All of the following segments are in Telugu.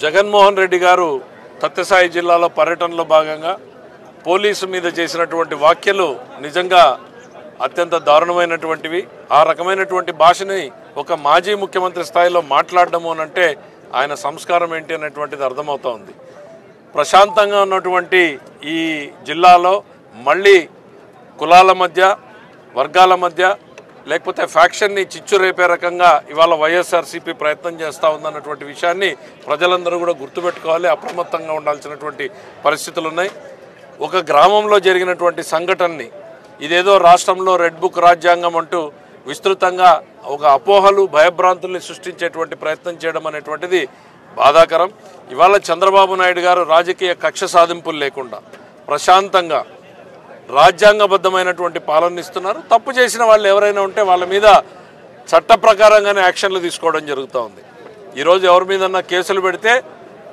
జగన్మోహన్ రెడ్డి గారు సత్యసాయి జిల్లాలో పర్యటనలో భాగంగా పోలీసు మీద చేసినటువంటి వ్యాఖ్యలు నిజంగా అత్యంత దారుణమైనటువంటివి. ఆ రకమైనటువంటి భాషని ఒక మాజీ ముఖ్యమంత్రి స్థాయిలో మాట్లాడడము అంటే ఆయన సంస్కారం ఏంటి అనేటువంటిది అర్థమవుతా ఉంది. ప్రశాంతంగా ఉన్నటువంటి ఈ జిల్లాలో మళ్ళీ కులాల మధ్య, వర్గాల మధ్య, లేకపోతే ఫ్యాక్షన్ని చిచ్చు రేపే రకంగా ఇవాళ వైఎస్ఆర్సీపీ ప్రయత్నం చేస్తూ ఉందన్నటువంటి విషయాన్ని ప్రజలందరూ కూడా గుర్తుపెట్టుకోవాలి. అప్రమత్తంగా ఉండాల్సినటువంటి పరిస్థితులు ఉన్నాయి. ఒక గ్రామంలో జరిగినటువంటి సంఘటనని ఇదేదో రాష్ట్రంలో రెడ్ బుక్ రాజ్యాంగం అంటూ విస్తృతంగా ఒక అపోహలు, భయభ్రాంతుల్ని సృష్టించేటువంటి ప్రయత్నం చేయడం అనేటువంటిది బాధాకరం. ఇవాళ చంద్రబాబు నాయుడు గారు రాజకీయ కక్ష సాధింపులు లేకుండా ప్రశాంతంగా రాజ్యాంగబద్ధమైనటువంటి పాలన ఇస్తున్నారు. తప్పు చేసిన వాళ్ళు ఎవరైనా ఉంటే వాళ్ళ మీద చట్ట ప్రకారంగానే యాక్షన్లు తీసుకోవడం జరుగుతూ ఉంది. ఈరోజు ఎవరి మీదన్నా కేసులు పెడితే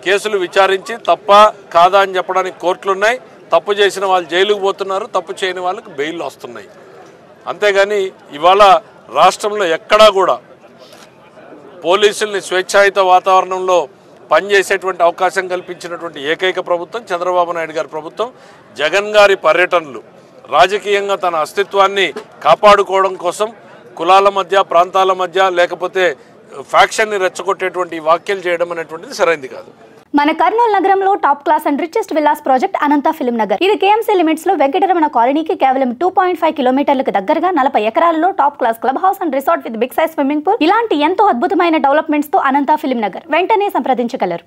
కేసులు విచారించి తప్ప కాదా అని చెప్పడానికి కోర్టులున్నాయి. తప్పు చేసిన వాళ్ళు జైలుకు పోతున్నారు, తప్పు చేయని వాళ్ళకి బెయిల్ వస్తున్నాయి. అంతేగాని ఇవాళ రాష్ట్రంలో ఎక్కడా కూడా పోలీసుల్ని స్వేచ్ఛాయుత వాతావరణంలో పనిచేసేటువంటి అవకాశం కల్పించినటువంటి ఏకైక ప్రభుత్వం చంద్రబాబు నాయుడు గారి ప్రభుత్వం. జగన్ గారి పర్యటనలు రాజకీయంగా తన అస్తిత్వాన్ని కాపాడుకోవడం కోసం కులాల మధ్య, ప్రాంతాల మధ్య, లేకపోతే ఫ్యాక్షన్ని రెచ్చగొట్టేటువంటి వ్యాఖ్యలు చేయడం అనేటువంటిది సరైనది కాదు. మన కర్నూలు నగరంలో top class and richest villas project Anantha film Nagar. ఇది కేఎంసీ లిమిట్స్ లో వెంకటరమణ కాలనీకి కేవలం 2.5 కిలోమీటర్లకు దగ్గరగా 40 ఎకరాలలో top class club house and resort with big size swimming pool, ఇలాంటి ఎంతో అద్భుతమైన డెవలప్మెంట్స్ తో అనంత ఫిల్మ్ నగర్. వెంటనే సంప్రదించగలరు.